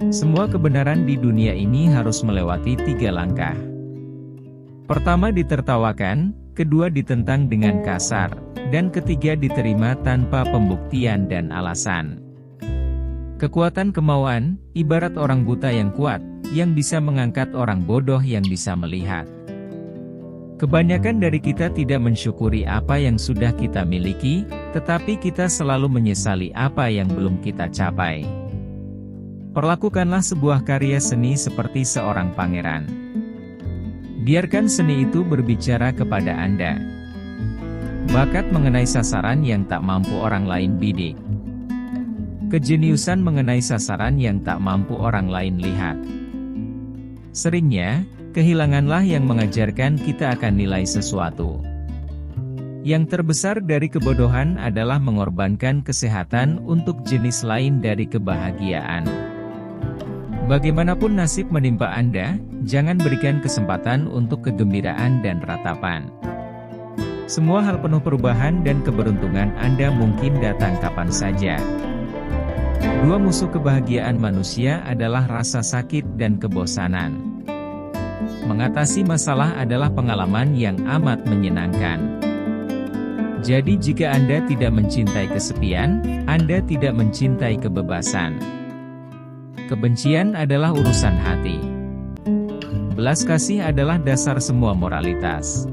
Semua kebenaran di dunia ini harus melewati 3 langkah. Pertama ditertawakan, kedua ditentang dengan kasar, dan ketiga diterima tanpa pembuktian dan alasan. Kekuatan kemauan, ibarat orang buta yang kuat, yang bisa mengangkat orang bodoh yang bisa melihat. Kebanyakan dari kita tidak mensyukuri apa yang sudah kita miliki, tetapi kita selalu menyesali apa yang belum kita capai. Perlakukanlah sebuah karya seni seperti seorang pangeran. Biarkan seni itu berbicara kepada Anda. Bakat mengenai sasaran yang tak mampu orang lain bidik. Kejeniusan mengenai sasaran yang tak mampu orang lain lihat. Seringnya, kehilanganlah yang mengajarkan kita akan nilai sesuatu. Yang terbesar dari kebodohan adalah mengorbankan kesehatan untuk jenis lain dari kebahagiaan. Bagaimanapun nasib menimpa Anda, jangan berikan kesempatan untuk kegembiraan dan ratapan. Semua hal penuh perubahan dan keberuntungan Anda mungkin datang kapan saja. Dua musuh kebahagiaan manusia adalah rasa sakit dan kebosanan. Mengatasi masalah adalah pengalaman yang amat menyenangkan. Jadi jika Anda tidak mencintai kesepian, Anda tidak mencintai kebebasan. Kebencian adalah urusan hati. Belas kasih adalah dasar semua moralitas.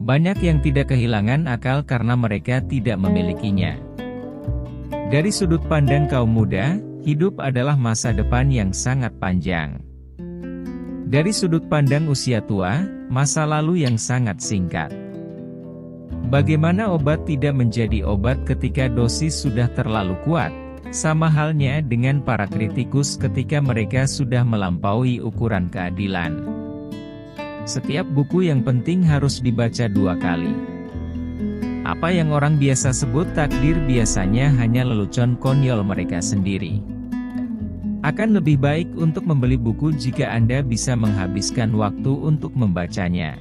Banyak yang tidak kehilangan akal karena mereka tidak memilikinya. Dari sudut pandang kaum muda, hidup adalah masa depan yang sangat panjang. Dari sudut pandang usia tua, masa lalu yang sangat singkat. Bagaimana obat tidak menjadi obat ketika dosis sudah terlalu kuat? Sama halnya dengan para kritikus ketika mereka sudah melampaui ukuran keadilan. Setiap buku yang penting harus dibaca 2 kali. Apa yang orang biasa sebut takdir biasanya hanya lelucon konyol mereka sendiri. Akan lebih baik untuk membeli buku jika Anda bisa menghabiskan waktu untuk membacanya.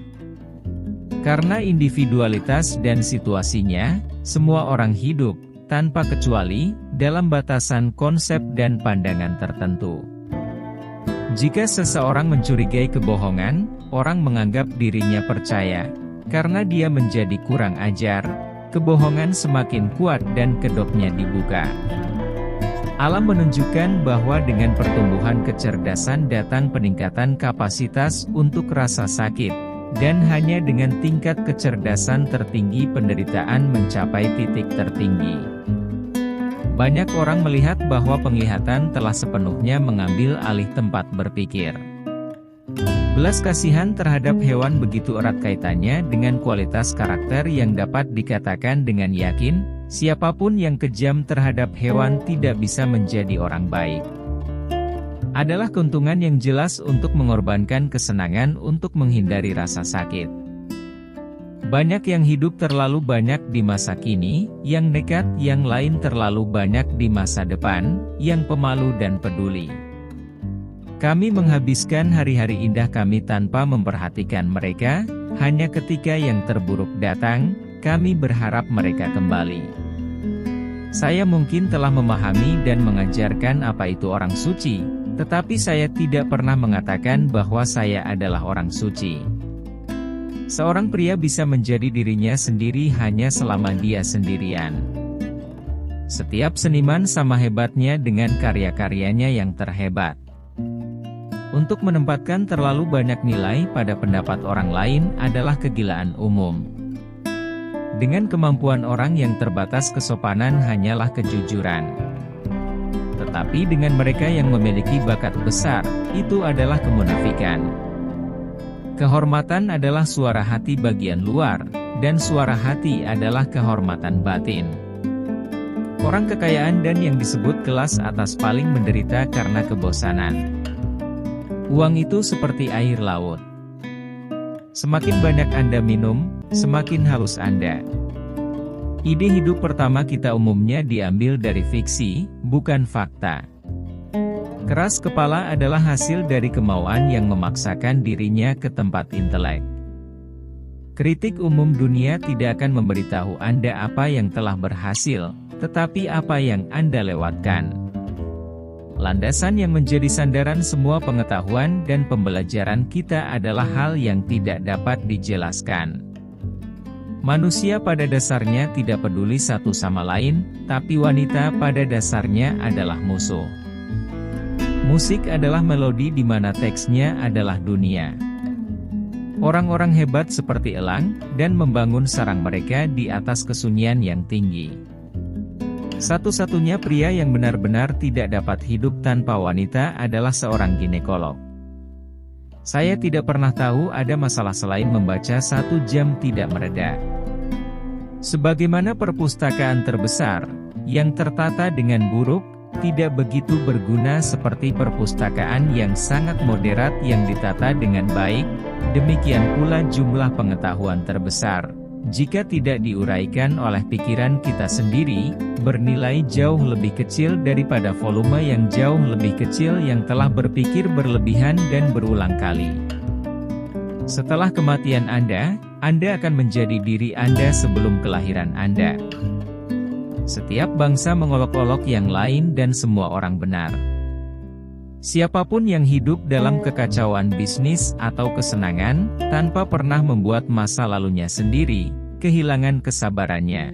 Karena individualitas dan situasinya, semua orang hidup, tanpa kecuali, dalam batasan konsep dan pandangan tertentu. Jika seseorang mencurigai kebohongan, orang menganggap dirinya percaya. Karena dia menjadi kurang ajar, kebohongan semakin kuat dan kedoknya dibuka. Alam menunjukkan bahwa dengan pertumbuhan kecerdasan datang peningkatan kapasitas untuk rasa sakit, dan hanya dengan tingkat kecerdasan tertinggi penderitaan mencapai titik tertinggi. Banyak orang melihat bahwa penglihatan telah sepenuhnya mengambil alih tempat berpikir. Belas kasihan terhadap hewan begitu erat kaitannya dengan kualitas karakter yang dapat dikatakan dengan yakin, siapapun yang kejam terhadap hewan tidak bisa menjadi orang baik. Adalah keuntungan yang jelas untuk mengorbankan kesenangan untuk menghindari rasa sakit. Banyak yang hidup terlalu banyak di masa kini, yang nekat, yang lain terlalu banyak di masa depan, yang pemalu dan peduli. Kami menghabiskan hari-hari indah kami tanpa memperhatikan mereka, hanya ketika yang terburuk datang, kami berharap mereka kembali. Saya mungkin telah memahami dan mengajarkan apa itu orang suci, tetapi saya tidak pernah mengatakan bahwa saya adalah orang suci. Seorang pria bisa menjadi dirinya sendiri hanya selama dia sendirian. Setiap seniman sama hebatnya dengan karya-karyanya yang terhebat. Untuk menempatkan terlalu banyak nilai pada pendapat orang lain adalah kegilaan umum. Dengan kemampuan orang yang terbatas kesopanan hanyalah kejujuran. Tetapi dengan mereka yang memiliki bakat besar, itu adalah kemunafikan. Kehormatan adalah suara hati bagian luar, dan suara hati adalah kehormatan batin. Orang kekayaan dan yang disebut kelas atas paling menderita karena kebosanan. Uang itu seperti air laut. Semakin banyak Anda minum, semakin haus Anda. Ide hidup pertama kita umumnya diambil dari fiksi, bukan fakta. Keras kepala adalah hasil dari kemauan yang memaksakan dirinya ke tempat intelek. Kritik umum dunia tidak akan memberitahu Anda apa yang telah berhasil, tetapi apa yang Anda lewatkan. Landasan yang menjadi sandaran semua pengetahuan dan pembelajaran kita adalah hal yang tidak dapat dijelaskan. Manusia pada dasarnya tidak peduli satu sama lain, tapi wanita pada dasarnya adalah musuh. Musik adalah melodi di mana teksnya adalah dunia. Orang-orang hebat seperti elang, dan membangun sarang mereka di atas kesunyian yang tinggi. Satu-satunya pria yang benar-benar tidak dapat hidup tanpa wanita adalah seorang ginekolog. Saya tidak pernah tahu ada masalah selain membaca 1 jam tidak mereda. Sebagaimana perpustakaan terbesar, yang tertata dengan buruk, tidak begitu berguna seperti perpustakaan yang sangat moderat yang ditata dengan baik, demikian pula jumlah pengetahuan terbesar. Jika tidak diuraikan oleh pikiran kita sendiri, bernilai jauh lebih kecil daripada volume yang jauh lebih kecil yang telah berpikir berlebihan dan berulang kali. Setelah kematian Anda akan menjadi diri Anda sebelum kelahiran Anda. Setiap bangsa mengolok-olok yang lain dan semua orang benar. Siapapun yang hidup dalam kekacauan bisnis atau kesenangan, tanpa pernah membuat masa lalunya sendiri, kehilangan kesabarannya.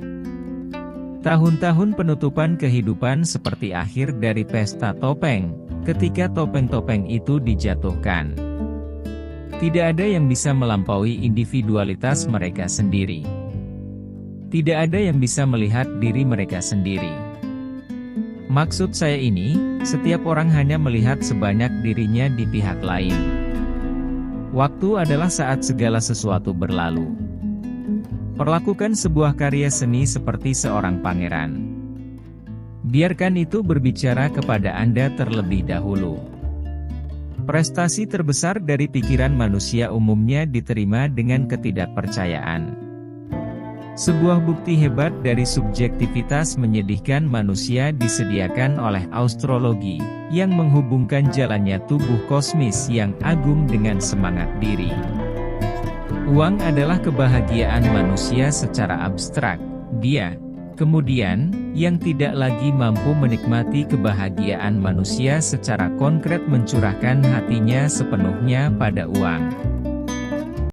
Tahun-tahun penutupan kehidupan seperti akhir dari pesta topeng, ketika topeng-topeng itu dijatuhkan. Tidak ada yang bisa melampaui individualitas mereka sendiri. Tidak ada yang bisa melihat diri mereka sendiri. Maksud saya ini, setiap orang hanya melihat sebanyak dirinya di pihak lain. Waktu adalah saat segala sesuatu berlalu. Perlakukan sebuah karya seni seperti seorang pangeran. Biarkan itu berbicara kepada Anda terlebih dahulu. Prestasi terbesar dari pikiran manusia umumnya diterima dengan ketidakpercayaan. Sebuah bukti hebat dari subjektivitas menyedihkan manusia disediakan oleh astrologi, yang menghubungkan jalannya tubuh kosmis yang agung dengan semangat diri. Uang adalah kebahagiaan manusia secara abstrak. Dia, kemudian, yang tidak lagi mampu menikmati kebahagiaan manusia secara konkret mencurahkan hatinya sepenuhnya pada uang.